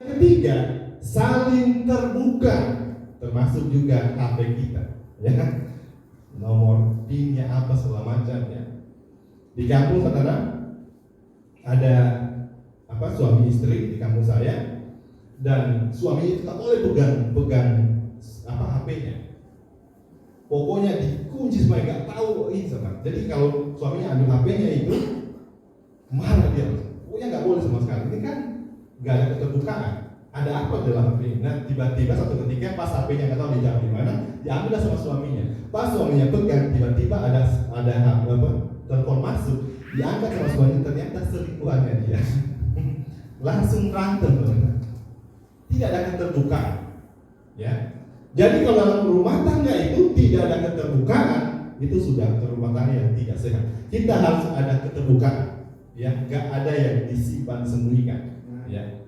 Ketiga, saling terbuka, termasuk juga HP kita, ya kan? Nomor PIN-nya apa segala macam ya. Di kampung saudara ada suami istri di kampung saya, dan suami itu tak boleh pegang HP-nya. Pokoknya dikunci supaya nggak tahu ini sama. Jadi kalau suaminya ambil HP-nya itu marah dia. Pokoknya nggak boleh sama sekali. Ini kan nggak ada keterbukaan. Ada apa dalam HP ini? Nah, tiba-tiba satu ketika pas HP-nya nggak tahu dijawab di mana, diambil sama suaminya. Pas suaminya pegang, tiba-tiba ada telepon masuk, diangkat sama suaminya, ternyata selingkuhannya dia. Langsung berantem, teman-teman. Tidak ada keterbukaan, ya. Jadi kalau dalam rumah tangga itu tidak ada keterbukaan, itu sudah rumah tangga yang tidak sehat. Kita harus ada keterbukaan, ya. Gak ada yang disimpan sembunyikan, ya.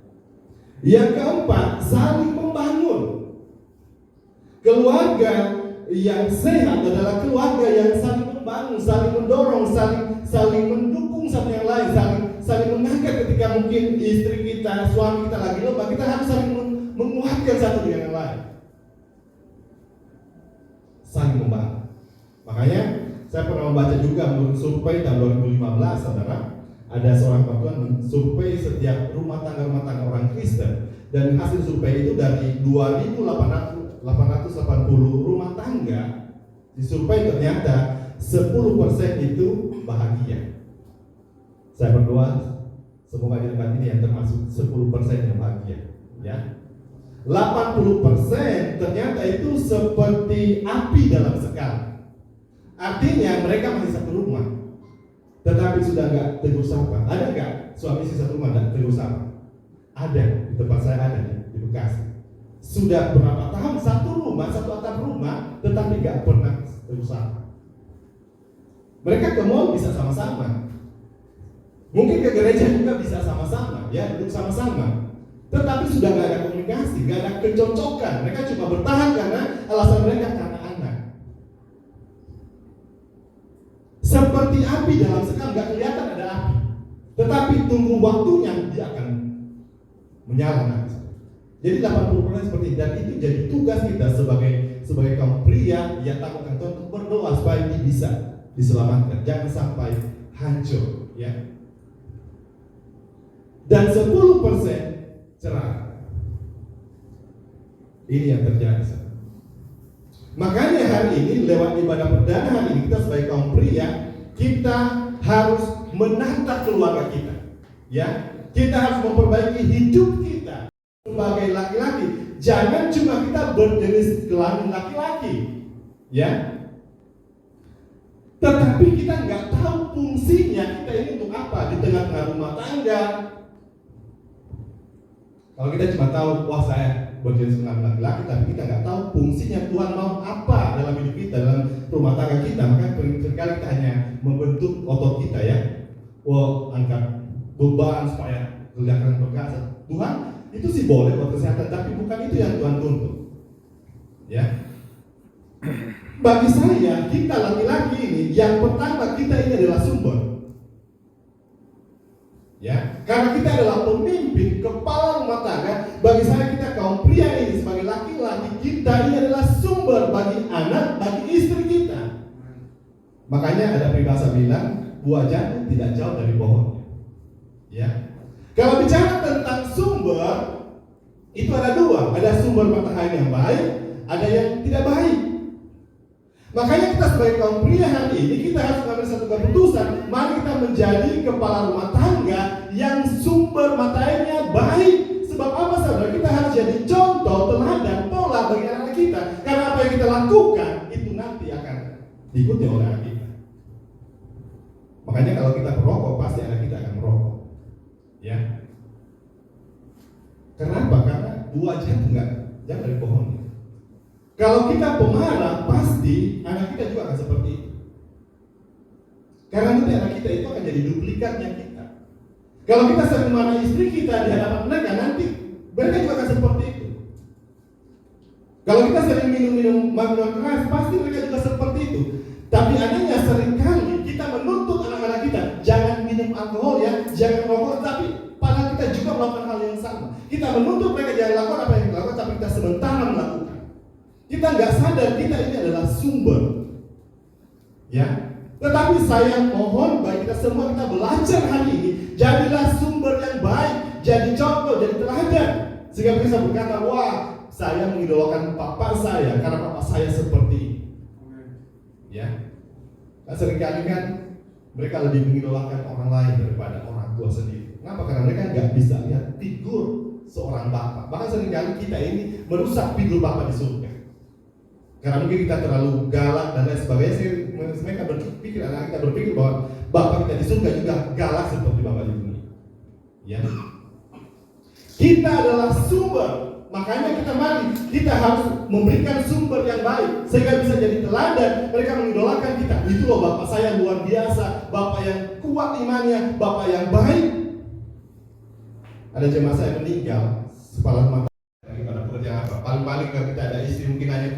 Yang keempat, saling membangun. Keluarga yang sehat adalah keluarga yang saling membangun, saling mendorong, saling mendukung satu yang lain, saling mengangkat ketika mungkin istri kita, suami kita lagi lemah, kita harus saling menguatkan satu dengan yang lain. Saling membangun. Makanya saya pernah membaca juga menurut survei tahun 2015, saudara, ada seorang perempuan survei setiap rumah tangga orang Kristen, dan hasil survei itu dari 2.880 rumah tangga disurvei, ternyata 10% itu bahagia. Saya berdoa semoga di tempat ini yang termasuk 10% yang bahagia, ya. 80% ternyata itu seperti api dalam sekam. Artinya mereka masih satu rumah, tetapi sudah nggak tegur sapa. Ada nggak suami istri satu rumah nggak tegur sapa? Ada, di tempat saya ada di Bekasi. Sudah berapa tahun satu rumah, satu atap rumah, tetapi nggak pernah tegur sapa. Mereka ke mall bisa sama-sama, mungkin ke gereja juga bisa sama-sama, ya, duduk sama-sama. Tetapi sudah nggak ada komunikasi, nggak ada kecocokan. Mereka cuma bertahan karena alasan mereka karena anak. Seperti api dalam sekam, nggak kelihatan ada api, tetapi tunggu waktunya dia akan menyala nanti. Jadi 80% seperti itu, dan itu jadi tugas kita sebagai kaum pria yang takutkan Tuhan untuk berdoa supaya dia bisa diselamatkan, jangan sampai hancur, ya. Dan 10% cerai. Ini yang terjadi. Makanya hari ini lewat ibadah perdana hari ini kita sebagai kaum pria, kita harus menata keluarga kita, ya. Kita harus memperbaiki hidup kita sebagai laki-laki. Jangan cuma kita berjenis kelamin laki-laki, ya. Tetapi kita nggak tahu fungsinya kita ini untuk apa di tengah-tengah rumah tangga. Kalau kita cuma tahu, wah saya berjenis kelamin laki-laki, tapi kita nggak tahu fungsinya Tuhan mau apa dalam hidup kita, dalam rumah tangga kita, maka seringkali kita hanya membentuk otot kita, ya. Wah, angkat beban supaya kelihatan perkasa. Tuhan itu sih boleh buat kesehatan, tapi bukan itu yang Tuhan tuntut, ya. Bagi saya, kita laki-laki ini, yang pertama kita ini adalah sumber, ya. Karena kita adalah pemimpin, kepala rumah tangga. Bagi saya, kita kaum pria ini sebagai laki-laki, kita ini adalah sumber bagi anak, bagi istri kita. Makanya ada peribahasa bilang, buah jagung tidak jauh dari pohonnya, ya. Kalau bicara tentang sumber, itu ada dua, ada sumber matahari yang baik, ada yang tidak baik. Makanya kita sebagai kaum pria hari ini, kita harus mengambil satu keputusan. Mari kita menjadi kepala rumah tangga yang sumber matanya baik. Sebab apa, saudara? Kita harus jadi contoh, teladan, pola bagi anak kita. Karena apa yang kita lakukan, itu nanti akan diikuti oleh anak kita. Makanya kalau kita merokok, pasti anak kita akan merokok, ya. Kenapa? Karena buah jatuh nggak jatuh dari pohonnya. Kalau kita pemarah, pasti anak kita juga akan seperti itu. Karena nanti anak kita itu akan jadi duplikatnya kita. Kalau kita sering marah istri kita di hadapan mereka, nanti mereka juga akan seperti itu. Kalau kita sering minum minuman keras, pasti mereka juga seperti itu. Tapi anehnya seringkali kita menuntut anak-anak kita, jangan minum alkohol, ya, jangan merokok, tapi padahal kita juga melakukan hal yang sama. Kita menuntut mereka jangan lakukan apa yang dilakukan, tapi kita sementara melakukan. Kita nggak sadar kita ini adalah sumber. Ya, tetapi saya mohon bagi kita semua, kita belajar hari ini, jadilah sumber yang baik, jadi contoh, jadi teladan, sehingga bisa berkata, wah, saya mengidolakan papa saya karena papa saya seperti ini. Ya, nah, seringkali kan mereka lebih mengidolakan orang lain daripada orang tua sendiri. Kenapa? Karena mereka nggak bisa lihat figur seorang bapak. Bahkan seringkali kita ini merusak figur bapak di surga. Karena mungkin kita terlalu galak dan lain sebagainya. Mereka berpikir, anak kita berpikir bahwa bapak kita di surga juga galak seperti bapak di dunia. Ya, kita adalah sumber. Makanya kita harus memberikan sumber yang baik sehingga bisa jadi teladan. Mereka mengidolakan kita. Itu loh bapak saya luar biasa, bapak yang kuat imannya, bapak yang baik. Ada jemaah saya meninggal, kepala rumah tangga daripada pekerjaan apa. Paling-paling kalau kita ada istri mungkin hanya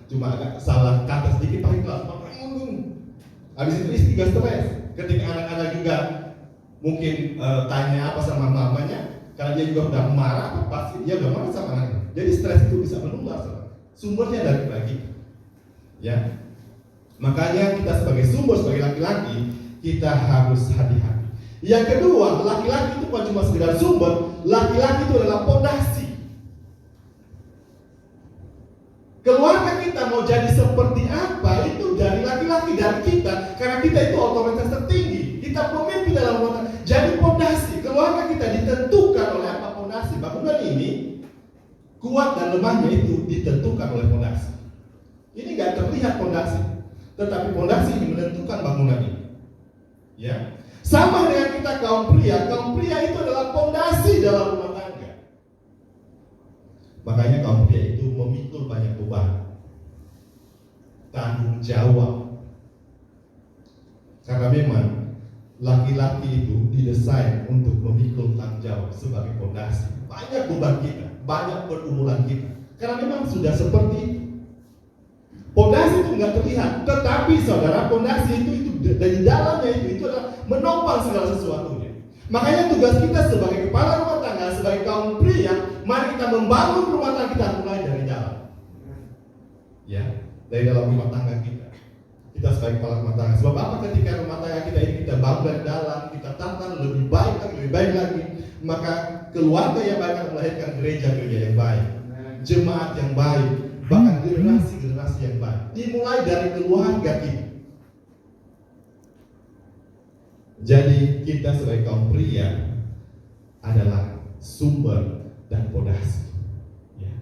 cuma agak salah kata sedikit, paling kelas bapak habis itu istri juga stres. Ketika anak-anak juga mungkin tanya apa sama mamanya, karena dia juga udah marah, pasti dia udah marah sama anaknya. Jadi stres itu bisa menular, sumbernya dari kita. Ya, makanya kita sebagai sumber, sebagai laki-laki, kita harus hati-hati. Yang kedua, laki-laki itu bukan cuma sekedar sumber, laki-laki itu adalah fondasi. Keluarga kita mau jadi seperti apa itu dari laki-laki, dari kita, karena kita itu otoritas tertinggi. Kita pemimpin dalam rumah tangga. Jadi fondasi keluarga kita ditentukan oleh apa fondasi. Bangunan ini kuat dan lemahnya itu ditentukan oleh fondasi. Ini nggak terlihat fondasi, tetapi fondasi ini menentukan bangunan ini. Ya, sama dengan kita kaum pria itu adalah fondasi dalam rumah tangga. Makanya kaum pria itu memikul banyak beban, tanggung jawab. Karena memang laki-laki itu didesain untuk memikul tanggung jawab sebagai fondasi. Banyak beban kita, banyak pergumulan kita. Karena memang sudah seperti itu. Fondasi itu nggak terlihat, tetapi saudara, fondasi itu dari dalamnya itu adalah menopang segala sesuatunya. Makanya tugas kita sebagai kepala rumah tangga, sebagai kaum pria, mari kita membangun rumah tangga kita mulai dari dalam. Ya, dari dalam rumah tangga kita. Kita sebagai kepala rumah tangga. Sebab apa? Ketika rumah tangga kita ini kita bangun dari dalam, kita tata lebih baik lagi, maka keluarga yang baik akan melahirkan gereja-gereja yang baik, jemaat yang baik, bahkan generasi-generasi yang baik. Dimulai dari keluarga kita. Jadi kita sebagai kaum pria adalah sumber dan fondasi. Ya.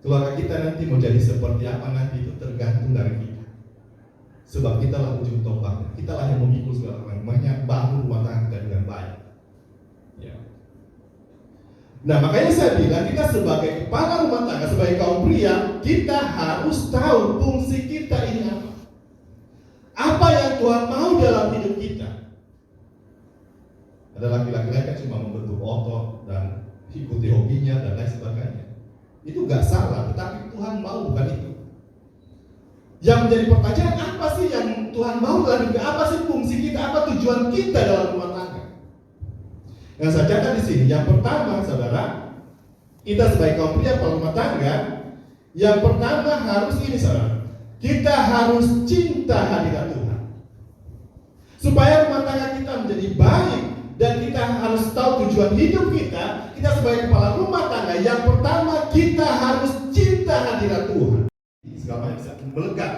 Keluarga kita nanti mau jadi seperti apa nanti itu tergantung dari kita. Sebab kita lah ujung tombaknya. Kita lah yang memikul segala macamnya, bangun rumah tangga kita dengan baik. Ya. Nah, makanya saya bilang kita sebagai kepala rumah tangga, sebagai kaum pria, kita harus tahu fungsi kita ini apa. Apa yang Tuhan mau dalam hidup kita. Ada laki-laki lain kan cuma membentuk otot dan ikuti hobinya dan lain sebagainya. Itu gak salah, tetapi Tuhan mau bukan itu. Yang menjadi pertanyaan, apa sih yang Tuhan mau dalam hidup? Apa sih fungsi kita? Apa tujuan kita dalam rumah tangga? Yang saya catat di sini, yang pertama, saudara, kita sebagai kaum pria kepala rumah tangga, yang pertama harus ini, saudara, kita harus cinta hadirat Tuhan. Supaya rumah tangga kita menjadi baik dan kita harus tahu tujuan hidup kita. Kita sebagai kepala rumah tangga, yang pertama kita harus cinta hadirat Tuhan. Segala macam bisa melekat,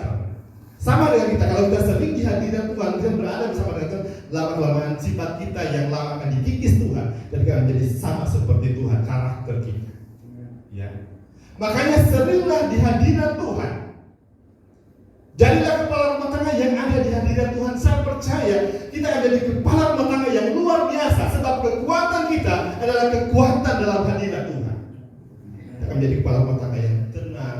sama dengan kita. Kalau kita sering di hadirat Tuhan, kita berada bersama dengan Tuhan, lama-kelamaan sifat kita yang lama akan dikikis Tuhan dan kita akan menjadi sama seperti Tuhan, karakter kita. Ya. Makanya seringlah di hadirat Tuhan. Jadilah kepala rumah tangga yang ada di hadirat Tuhan. Saya percaya kita akan jadi kepala rumah tangga yang luar biasa, sebab kekuatan kita adalah kekuatan dalam hadirat Tuhan. Kita akan menjadi kepala rumah tangga yang tenang,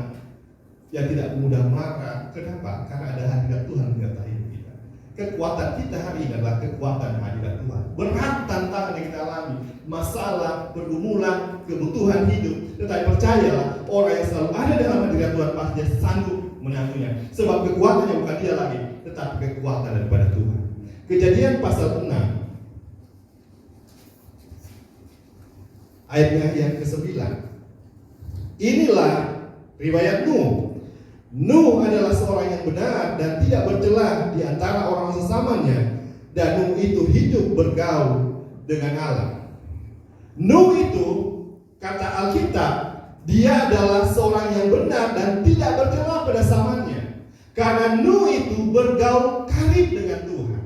yang tidak mudah marah. Kenapa? Karena ada hadirat Tuhan menyertai hidup kita. Kekuatan kita hari ini adalah kekuatan hadirat Tuhan. Berat tantangan yang kita alami, masalah, pergumulan, kebutuhan hidup, tetapi percayalah, orang yang selalu ada dalam hadirat Tuhan pasti sanggup menangguhnya. Sebab kekuatannya bukan dia lagi, tetapi kekuatan daripada Tuhan. Kejadian pasal 6 ayatnya yang ke-9. Inilah riwayat Nuh. Nuh adalah seorang yang benar dan tidak bercela di antara orang sesamanya, dan Nuh itu hidup bergaul dengan Allah. Nuh itu, kata Alkitab, dia adalah seorang yang benar dan tidak bercela pada zamannya, karena Nuh itu bergaul karib dengan Tuhan.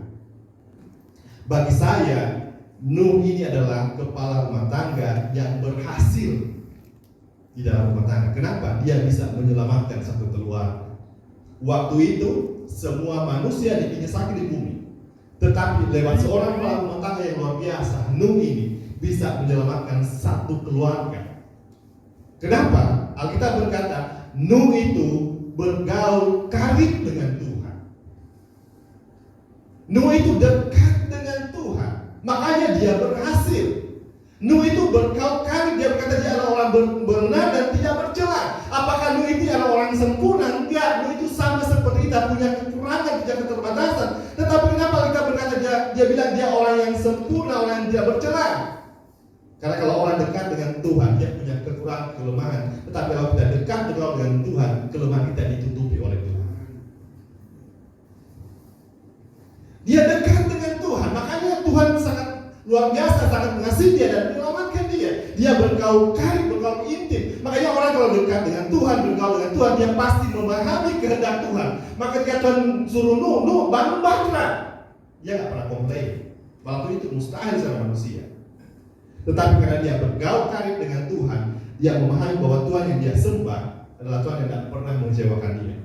Bagi saya, Nuh ini adalah kepala rumah tangga yang berhasil di dalam rumah tangga. Kenapa? Dia bisa menyelamatkan satu keluarga. Waktu itu semua manusia di sakit di bumi, tetapi lewat seorang kepala rumah tangga yang luar biasa, Nuh ini bisa menyelamatkan satu keluarga. Kenapa? Alkitab berkata Nuh itu bergaul karib dengan Tuhan. Nuh itu dekat dengan Tuhan, makanya dia berhasil. Nuh itu bergaul karib, dia berkata dia adalah orang benar dan tidak bercela. Apakah Nuh itu adalah orang sempurna? Enggak, Nuh itu sama seperti kita, punya kekurangan, punya keterbatasan. Tetapi kenapa kita berkata dia bilang dia orang yang sempurna, orang yang tidak bercela? Karena kalau orang dekat dengan Tuhan, dia punya kekurangan, kelemahan. Tetapi kalau kita dekat dengan Tuhan, kelemahan kita ditutupi oleh Tuhan. Dia dekat dengan Tuhan, makanya Tuhan sangat luar biasa, sangat mengasihi dia dan menyelamatkan dia. Dia bergaul karib, bergaul intim. Makanya orang kalau dekat dengan Tuhan, bergaul dengan Tuhan, dia pasti memahami kehendak Tuhan. Maka ketika Tuhan suruh Nuh bangun bangsa, dia nggak pernah komplain. Walaupun itu mustahil sama manusia. Tetapi karena dia bergaul karib dengan Tuhan, dia memahami bahwa Tuhan yang dia sembah adalah Tuhan yang tidak pernah mengecewakan dia.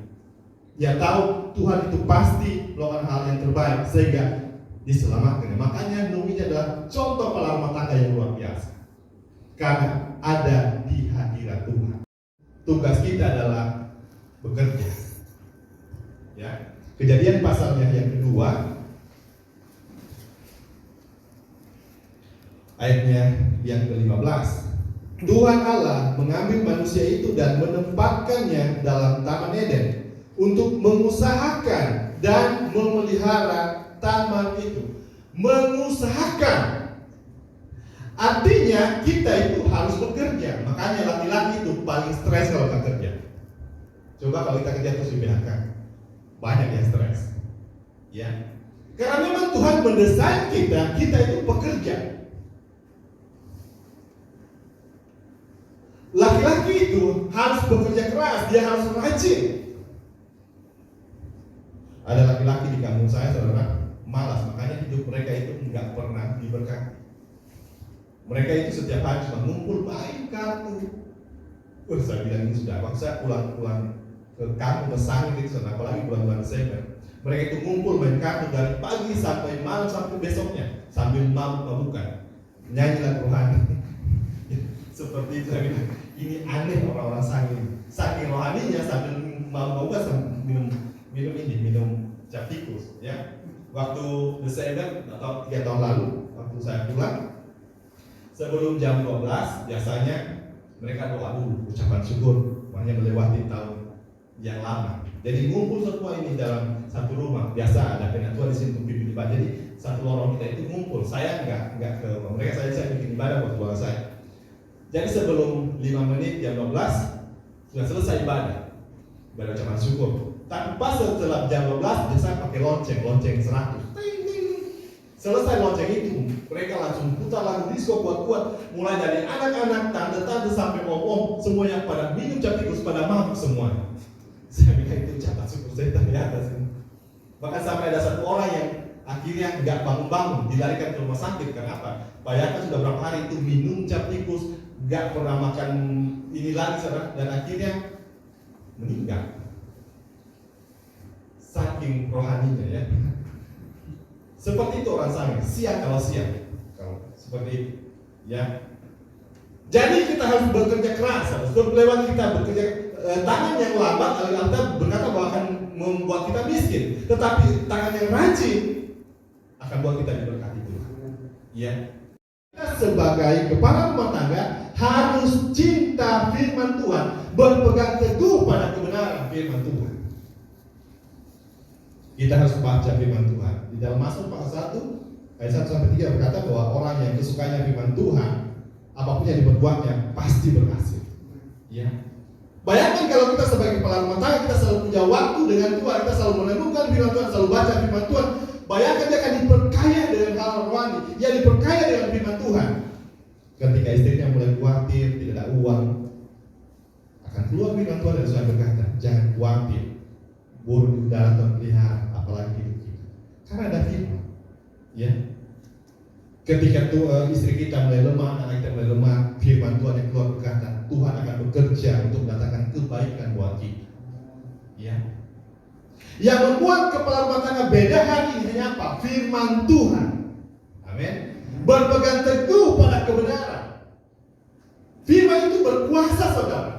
Dia tahu Tuhan itu pasti melakukan hal yang terbaik sehingga diselamatkan. Makanya Nuh ini adalah contoh kepala rumah tangga yang luar biasa, karena ada di hadirat Tuhan. Tugas kita adalah bekerja. Ya, Kejadian pasalnya yang kedua, ayatnya yang ke-15. Tuhan Allah mengambil manusia itu dan menempatkannya dalam Taman Eden untuk mengusahakan dan memelihara taman itu. Mengusahakan artinya kita itu harus bekerja. Makanya laki-laki itu paling stres kalau kita kerja. Coba kalau kita kerja terus di PHK, banyak yang stres. Ya, karena memang Tuhan mendesain kita itu bekerja. Laki-laki itu harus bekerja keras, dia harus rajin. Ada laki-laki di kampung saya, saudara, malas, makanya hidup mereka itu nggak pernah diberkati. Mereka itu setiap hari cuma ngumpul main kartu. Saya bilang ini sudah, waktu saya pulang ke kampung pesangi itu, apalagi bulan-bulan Desember, mereka itu ngumpul main kartu dari pagi sampai malam sampai besoknya, sambil mabuk-mabukan, nyanyi lagu rohani. Seperti itu saya bilang, ini aneh orang-orang saking rohaninya sambil mabuk-mabukan sambil minum cap tikus, ya. Waktu Desember atau 3 tahun lalu, waktu saya pulang, sebelum jam 12 biasanya mereka doa dulu, ucapan syukur, makanya melewati tahun yang lama. Jadi ngumpul semua ini dalam satu rumah. Biasa ada penatua di sini untuk pimpin ibadah. Jadi satu lorong kita itu ngumpul. Saya enggak ke mereka, saya bikin ibadah buat keluarga saya. Jadi sebelum 5 menit jam 12 sudah selesai ibadah ucapan syukur. Tapi pas setelah jam 12 biasa pakai lonceng 100. Selesai lonceng itu, mereka langsung putar lagu disco kuat-kuat, mulai dari anak-anak, tante-tante sampai om-om, semuanya pada minum cap tikus, pada mabuk semua. Saya bilang itu ucapan syukur setan di atas. Bahkan sampai ada satu orang yang akhirnya nggak bangun-bangun, dilarikan ke rumah sakit. Kenapa? Bayangkan sudah berapa hari itu minum cap tikus, nggak pernah makan ini lagi, saudara, dan akhirnya meninggal. Saking rohaninya, ya. Seperti itu orang sange, siang kalau seperti itu, ya. Jadi kita harus bekerja keras. Sebelum lewat kita bekerja, tangan yang lambat, Alkitab berkata bahwa akan membuat kita miskin. Tetapi tangan yang rajin akan buat kita diberkati Tuhan. Ya. Kita sebagai kepala rumah tangga harus cinta firman Tuhan, berpegang teguh pada kebenaran firman Tuhan. Kita harus baca firman Tuhan. Di dalam Mazmur pasal 1 ayat 1-3 berkata bahwa orang yang kesukanya firman Tuhan apapun yang diperbuatnya pasti berhasil. Ya. Bayangkan kalau kita sebagai kepala rumah tangga, kita selalu punya waktu dengan Tuhan, kita selalu merenungkan firman Tuhan, selalu baca firman Tuhan. Bayangkan dia akan diperkaya dengan hal rohani, dia diperkaya dengan firman Tuhan. Ketika istrinya mulai khawatir, tidak ada uang, akan keluar firman Tuhan dan Tuhan berkata, jangan khawatir, burung di udara Tuhan pelihara, apalagi hidup kita. Karena ada firman. Ya. Ketika istri kita mulai lemah, anak kita mulai lemah, firman Tuhan yang keluar berkata, Tuhan akan bekerja untuk mendatangkan kebaikan buat kita. Ya. Yang membuat kepala rumah tangga beda hari ini hanya apa? Firman Tuhan. Amin. Berpegang teguh pada kebenaran. Firman itu berkuasa, saudara.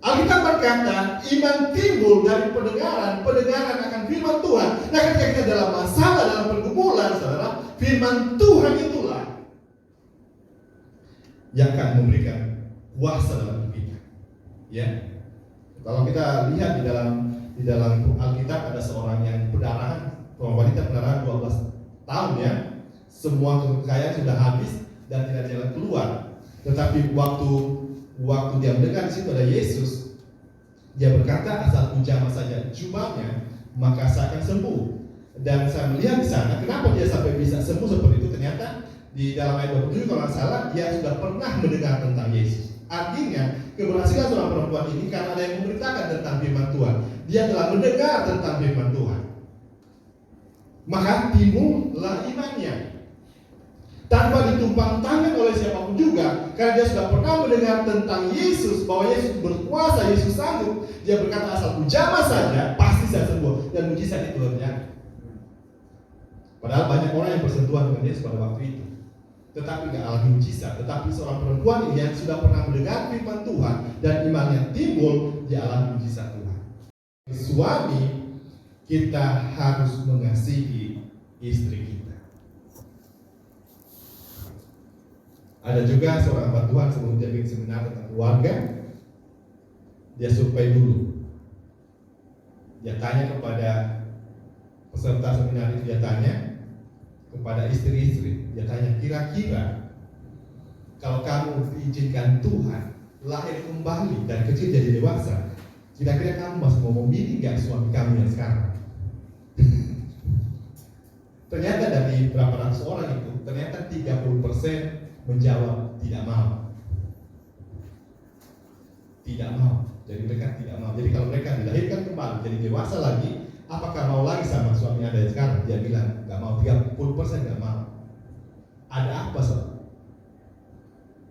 Alkitab berkata, iman timbul dari pendengaran, pendengaran akan firman Tuhan. Nah, ketika kita dalam masalah, dalam pergumulan, saudara, firman Tuhan itulah yang akan memberikan kuasa dalam hidup kita. Ya, kalau kita lihat di dalam Alkitab ada seorang yang pendarahan, wanita pendarahan 12 tahun ya, semua kekayaan sudah habis dan tidak jalan keluar. Tetapi waktu dia mendengar di situ ada Yesus, dia berkata, asal ku jamah saja jubahnya, maka saya akan sembuh. Dan saya melihat di sana, kenapa dia sampai bisa sembuh seperti itu? Ternyata di dalam ayat 27 kalau nggak salah, dia sudah pernah mendengar tentang Yesus. Artinya, keberhasilan seorang perempuan ini karena ada yang memberitakan tentang firman Tuhan. Dia telah mendengar tentang firman Tuhan. Maka timbullah imannya. Tanpa ditumpang tangan oleh siapapun juga, karena dia sudah pernah mendengar tentang Yesus, bahwa Yesus berkuasa, Yesus sanggup. Dia berkata, asal ku jamah saja, pasti saya sembuh. Dan mujizat itu terjadi. Padahal banyak orang yang bersentuhan dengan Yesus pada waktu itu, tetapi gak alami mujizat. Tetapi seorang perempuan ini yang sudah pernah mendengar firman Tuhan dan imannya timbul, dia alami mujizat Tuhan. Suami, kita harus mengasihi istri kita. Ada juga seorang hamba Tuhan sebelum dia bikin seminar tentang keluarga, dia survei dulu. Dia tanya kepada peserta seminar itu, dia tanya kepada istri-istri, dia tanya, kira-kira kalau kamu diizinkan Tuhan lahir kembali dari kecil jadi dewasa, kira-kira kamu masih mau memilih gak suami kamu yang sekarang? Ternyata dari berapa ratus orang itu, ternyata 30% menjawab tidak mau. Tidak mau. Jadi mereka tidak mau. Jadi kalau mereka dilahirkan kembali jadi dewasa lagi, apakah mau lagi sama suami Anda yang sekarang? Dia bilang nggak mau. 30% nggak mau. Ada apa, sob?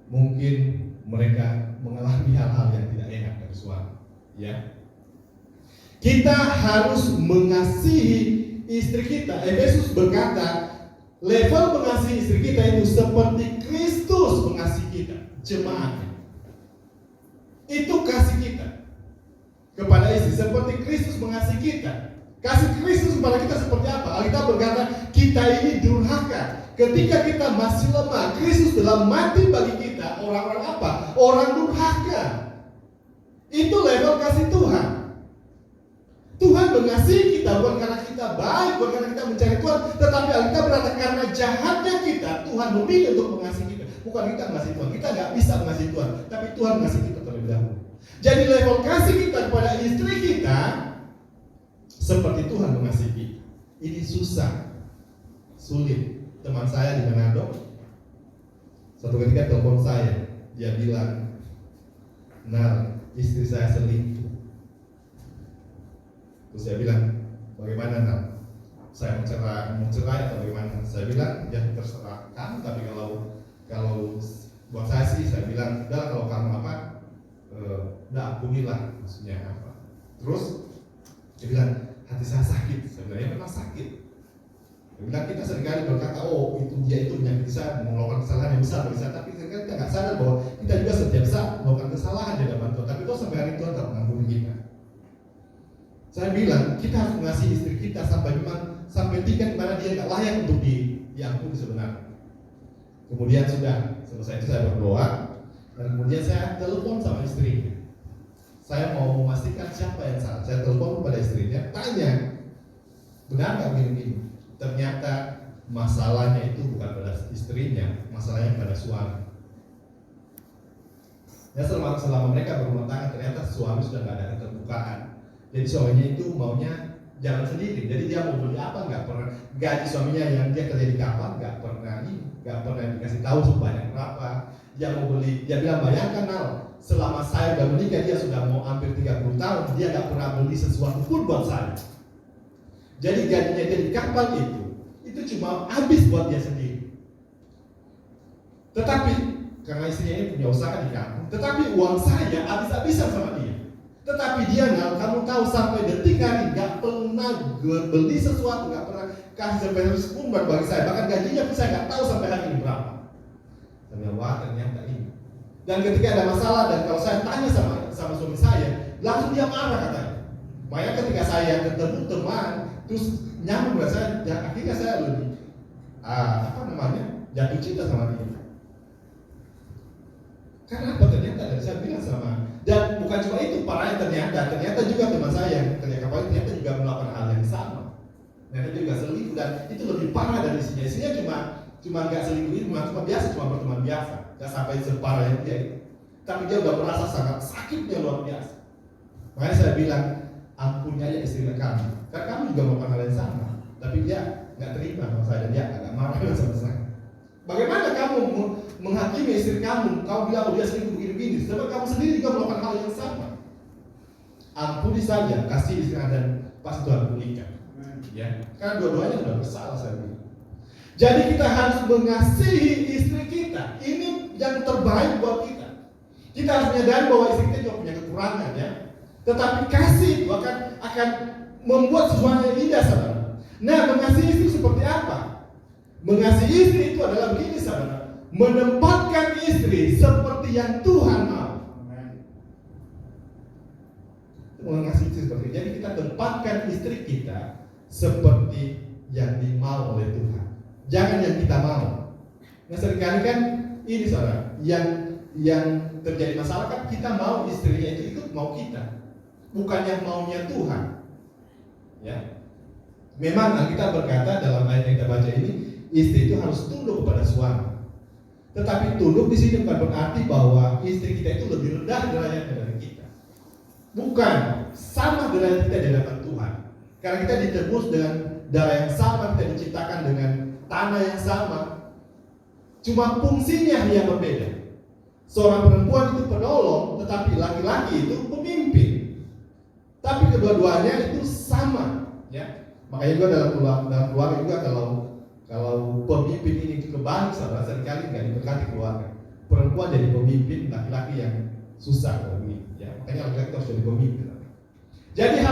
Mungkin mereka mengalami hal-hal yang tidak enak dari suami. Ya. Kita harus mengasihi istri kita. Efesus berkata, level mengasihi istri kita itu seperti Kristus mengasihi kita, jemaatnya. Itu kasih kita kepada istri seperti Kristus mengasihi kita. Kasih Kristus kepada kita seperti apa? Alkitab berkata, kita ini durhaka. Ketika kita masih lemah, Kristus telah mati bagi kita. Orang-orang apa? Orang durhaka. Itu level kasih Tuhan. Tuhan mengasihi kita bukan karena kita baik, bukan karena kita mencari Tuhan, tetapi Alkitab berkata karena jahatnya kita, Tuhan memilih untuk mengasihi kita. Bukan kita mengasihi Tuhan, kita nggak bisa mengasihi Tuhan, tapi Tuhan mengasihi kita terlebih dahulu. Jadi level kasih kita kepada istri kita seperti Tuhan mengasihi kita. Ini susah, sulit. Teman saya di Manado, satu ketika telepon saya, dia bilang, "Nah, istri saya selingkuh." Terus saya bilang, bagaimana nak? Saya mau cerai atau bagaimana? Saya bilang, ya terserah kamu, tapi kalau buat saya sih, saya bilang, udah kalau kamu apa, udah ampunilah, maksudnya apa? Terus dia bilang, hati saya sakit. Saya bilang, ya memang sakit. Dia bilang, kita seringkali berkata, oh itu dia itu menyakiti saya, melakukan kesalahan yang besar bagi saya, tapi seringkali kita nggak sadar bahwa kita juga setiap saat melakukan kesalahan di hadapan Tuhan. Tapi itu sampai hari Tuhan tak mengampuni kita. Saya bilang kita harus mengasihi istri kita sampai tingkat mana dia nggak layak untuk diampuni sebenarnya. Kemudian sudah selesai itu saya berdoa dan kemudian saya telepon sama istrinya. Saya mau memastikan siapa yang salah. Saya telepon kepada istrinya, tanya, benar nggak gini? Ternyata masalahnya itu bukan pada istrinya, masalahnya pada suami. Ya selama mereka berumah tangga ternyata suami sudah nggak ada keterbukaan. Jadi suaminya itu maunya jalan sendiri. Jadi dia mau beli apa nggak pernah, gaji suaminya yang dia kerja di kapal nggak pernah dikasih tahu sebanyak berapa. Dia mau beli, dia bilang bayangkan selama saya udah menikah dia sudah mau hampir 30 tahun dia nggak pernah beli sesuatu pun buat saya. Jadi gajinya dia di kapal itu cuma habis buat dia sendiri. Tetapi karena istrinya ini punya usaha di kampung, tetapi uang saya habis-habisan sama dia. Tetapi dia kamu tahu sampai detik hari nggak pernah beli sesuatu, nggak pernah kasih sampai harus umbar bagi saya. Bahkan gajinya pun saya nggak tahu sampai hari ini berapa. Saya bilang, wah ternyata ini. Dan ketika ada masalah dan kalau saya tanya sama suami saya, langsung dia marah katanya. Makanya ketika saya ketemu teman, terus nyambung dengan saya, akhirnya saya lebih jatuh cinta sama dia. Karena apa ternyata dan saya bilang sama, dan bukan cuma itu parahnya ternyata juga teman saya yang kerja kapal ternyata juga melakukan hal yang sama. Ternyata juga selingkuh dan itu lebih parah dari istrinya. Istrinya cuma nggak selingkuh itu, cuma berteman biasa, nggak sampai separah yang dia itu. Tapi dia udah merasa sangat sakitnya luar biasa. Makanya saya bilang, ampuni aja istri kamu, karena kamu juga melakukan hal yang sama. Tapi dia nggak terima sama saya dan dia agak marah sama saya. Bagaimana kamu menghakimi istri kamu? Kamu bilang dia selingkuh begini-begini, sebab kamu sendiri juga melakukan hal yang sama. Ampuni saja, kasih istri dan pasti Tuhan pulihkan. Ya, karena dua-duanya sudah bersalah saya bilang. Jadi kita harus mengasihi istri kita. Ini yang terbaik buat kita. Kita harus menyadari bahwa istri kita juga punya kekurangan ya. Tetapi kasih itu akan membuat sesuatu yang indah saudara. Nah, mengasihi istri seperti apa? Mengasihi istri itu adalah begini saudara, menempatkan istri seperti yang Tuhan mau. Mengasihi istri seperti itu. Jadi kita tempatkan istri kita seperti yang dimau oleh Tuhan. Jangan yang kita mau. Nah seringkali kan ini saudara, yang terjadi masalah kan kita mau istrinya itu ikut mau kita, bukan yang maunya Tuhan. Ya. Memang kita berkata dalam ayat yang kita baca ini, istri itu harus tunduk kepada suami. Tetapi tunduk di sini bukan berarti bahwa istri kita itu lebih rendah derajatnya dari kita. Bukan, sama derajat kita di hadapan Tuhan. Karena kita ditebus dengan darah yang sama, kita diciptakan dengan tanah yang sama. Cuma fungsinya yang berbeda. Seorang perempuan itu penolong, tetapi laki-laki itu pemimpin. Tapi kedua-duanya itu sama, ya. Makanya juga dalam keluarga juga kalau pemimpin ini kebalik, saudara seringkali nggak diberkati keluarga. Perempuan jadi pemimpin, laki-laki yang susah kalau begitu. Ya, makanya laki-laki harus jadi pemimpin. Jadi harus